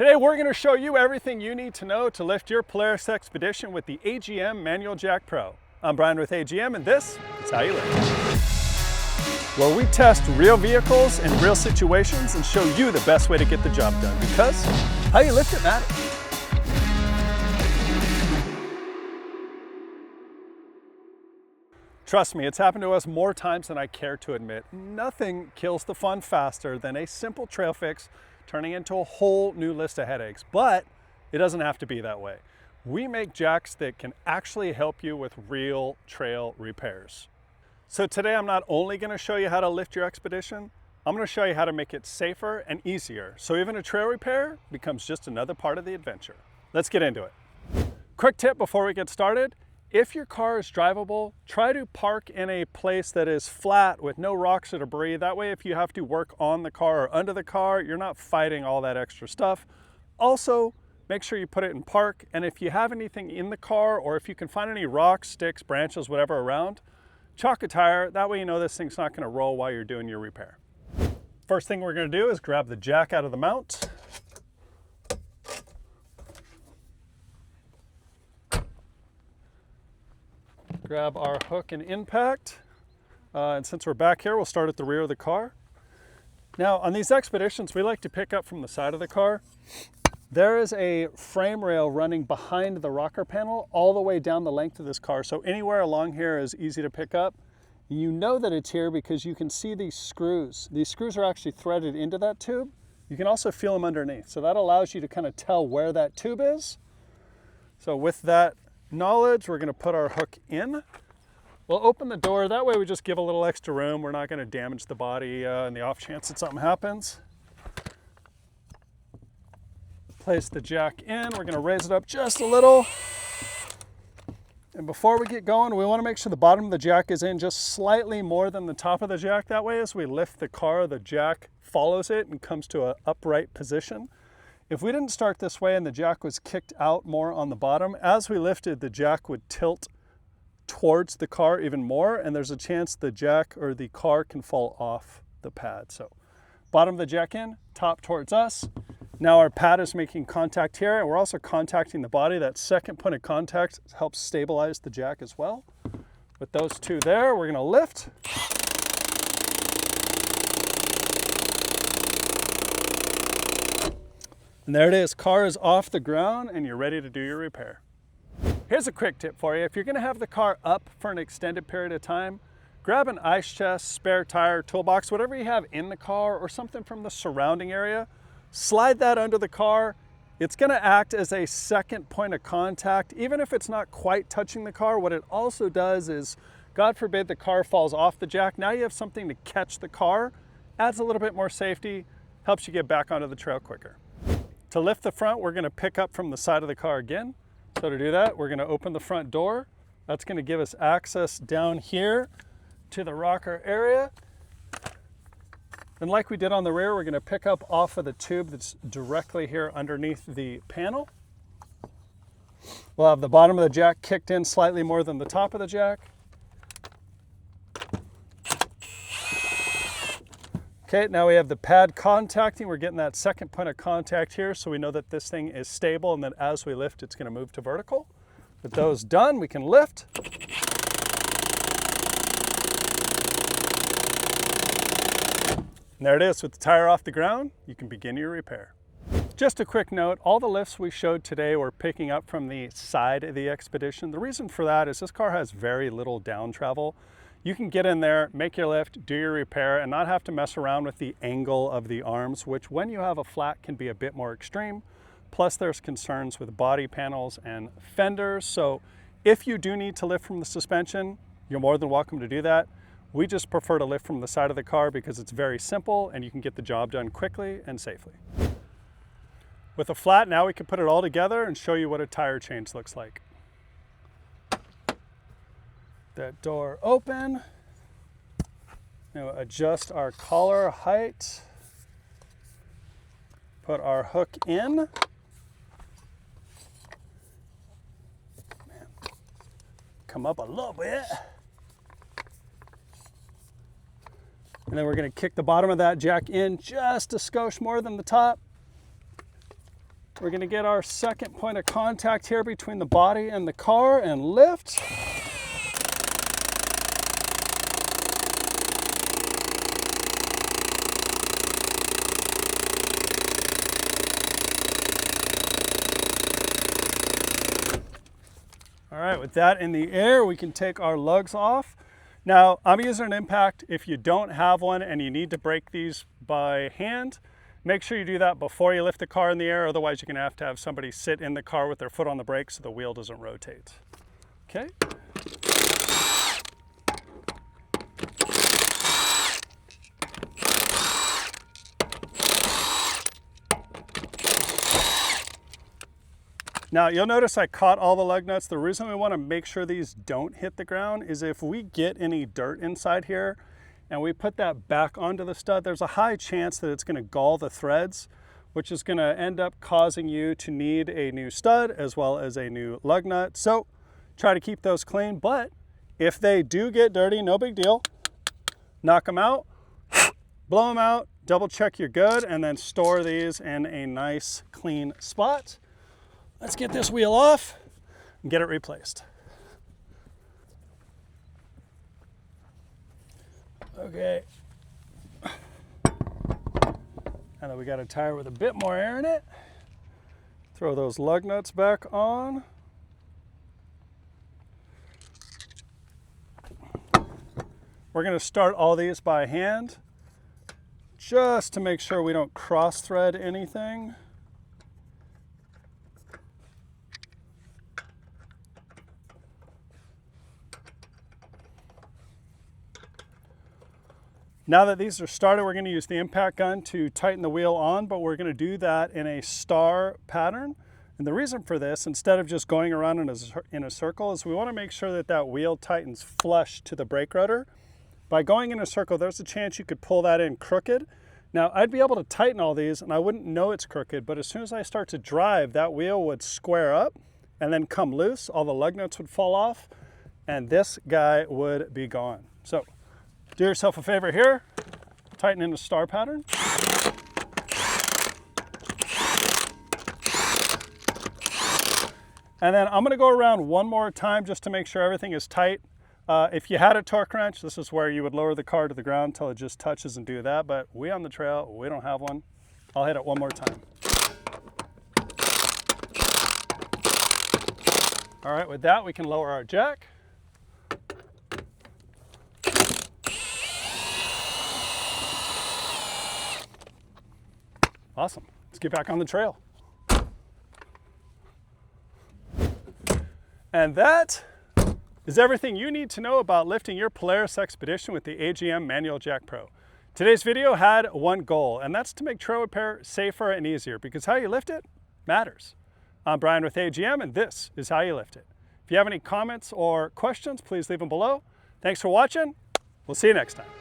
Today we're going to show you everything you need to know to lift your Polaris Xpedition with the AGM Manual Jack Pro. I'm Bryan with AGM and this is how you lift. Where we test real vehicles in real situations and show you the best way to get the job done, because how you lift it matters. Trust me, it's happened to us more times than I care to admit. Nothing kills the fun faster than a simple trail fix turning into a whole new list of headaches, but it doesn't have to be that way. We make jacks that can actually help you with real trail repairs. So today I'm not only going to show you how to lift your Xpedition, I'm going to show you how to make it safer and easier, so even a trail repair becomes just another part of the adventure. Let's get into it. Quick tip before we get started. If your car is drivable, try to park in a place that is flat with no rocks or debris. That way, if you have to work on the car or under the car, you're not fighting all that extra stuff. Also, make sure you put it in park. And if you have anything in the car, or if you can find any rocks, sticks, branches, whatever around, chock a tire. That way you know this thing's not going to roll while you're doing your repair. First thing we're going to do is grab the jack out of the mount. Grab our hook and impact, and since we're back here, we'll start at the rear of the car. Now on these Xpeditions, we like to pick up from the side of the car. There is a frame rail running behind the rocker panel all the way down the length of this car, so anywhere along here is easy to pick up. You know that it's here because you can see these screws. These screws are actually threaded into that tube. You can also feel them underneath, so that allows you to kind of tell where that tube is. So with that knowledge, we're going to put our hook in. We'll open the door. That way we just give a little extra room. We're not going to damage the body in the off chance that something happens. Place the jack in. We're going to raise it up just a little. And before we get going, we want to make sure the bottom of the jack is in just slightly more than the top of the jack. That way, as we lift the car, the jack follows it and comes to an upright position. If we didn't start this way and the jack was kicked out more on the bottom, as we lifted, the jack would tilt towards the car even more, and there's a chance the jack or the car can fall off the pad. So bottom of the jack in, top towards us. Now our pad is making contact here, and we're also contacting the body. That second point of contact helps stabilize the jack as well. With those two there, we're gonna lift. And there it is, car is off the ground and you're ready to do your repair. Here's a quick tip for you. If you're gonna have the car up for an extended period of time, grab an ice chest, spare tire, toolbox, whatever you have in the car or something from the surrounding area, slide that under the car. It's gonna act as a second point of contact. Even if it's not quite touching the car, what it also does is, God forbid the car falls off the jack, now you have something to catch the car, adds a little bit more safety, helps you get back onto the trail quicker. To lift the front, we're going to pick up from the side of the car again. So to do that, we're going to open the front door. That's going to give us access down here to the rocker area. And like we did on the rear, we're going to pick up off of the tube that's directly here underneath the panel. We'll have the bottom of the jack kicked in slightly more than the top of the jack. Okay, now we have the pad contacting. We're getting that second point of contact here, so we know that this thing is stable, and that as we lift, it's gonna move to vertical. With those done, we can lift. And there it is, with the tire off the ground, you can begin your repair. Just a quick note, all the lifts we showed today were picking up from the side of the Xpedition. The reason for that is this car has very little down travel. You can get in there, make your lift, do your repair, and not have to mess around with the angle of the arms, which when you have a flat can be a bit more extreme. Plus there's concerns with body panels and fenders. So if you do need to lift from the suspension, you're more than welcome to do that. We just prefer to lift from the side of the car because it's very simple and you can get the job done quickly and safely. With a flat, now we can put it all together and show you what a tire change looks like. That door open. Now adjust our collar height. Put our hook in. Man. Come up a little bit. And then we're going to kick the bottom of that jack in just a skosh more than the top. We're gonna get our second point of contact here between the body and the car and lift. All right, with that in the air, we can take our lugs off. Now, I'm using an impact. If you don't have one and you need to brake these by hand, make sure you do that before you lift the car in the air. Otherwise, you're gonna have somebody sit in the car with their foot on the brake so the wheel doesn't rotate. Okay. Now you'll notice I caught all the lug nuts. The reason we want to make sure these don't hit the ground is if we get any dirt inside here and we put that back onto the stud, there's a high chance that it's going to gall the threads, which is going to end up causing you to need a new stud as well as a new lug nut. So try to keep those clean, but if they do get dirty, no big deal. Knock them out, blow them out, double check you're good, and then store these in a nice clean spot. Let's get this wheel off and get it replaced. Okay. And then we got a tire with a bit more air in it. Throw those lug nuts back on. We're going to start all these by hand just to make sure we don't cross thread anything. Now that these are started, we're going to use the impact gun to tighten the wheel on, but we're going to do that in a star pattern. And the reason for this, instead of just going around in a circle, is we want to make sure that that wheel tightens flush to the brake rotor. By going in a circle, there's a chance you could pull that in crooked. Now, I'd be able to tighten all these and I wouldn't know it's crooked, but as soon as I start to drive, that wheel would square up and then come loose. All the lug nuts would fall off and this guy would be gone. So do yourself a favor here, tighten in the star pattern. And then I'm gonna go around one more time just to make sure everything is tight. If you had a torque wrench, this is where you would lower the car to the ground until it just touches and do that, but we on the trail, we don't have one. I'll hit it one more time. All right, with that, we can lower our jack. Awesome, let's get back on the trail. And that is everything you need to know about lifting your Polaris Xpedition with the AGM Manual Jack Pro. Today's video had one goal, and that's to make trail repair safer and easier, because how you lift it matters. I'm Bryan with AGM, and this is how you lift it. If you have any comments or questions, please leave them below. Thanks for watching. We'll see you next time.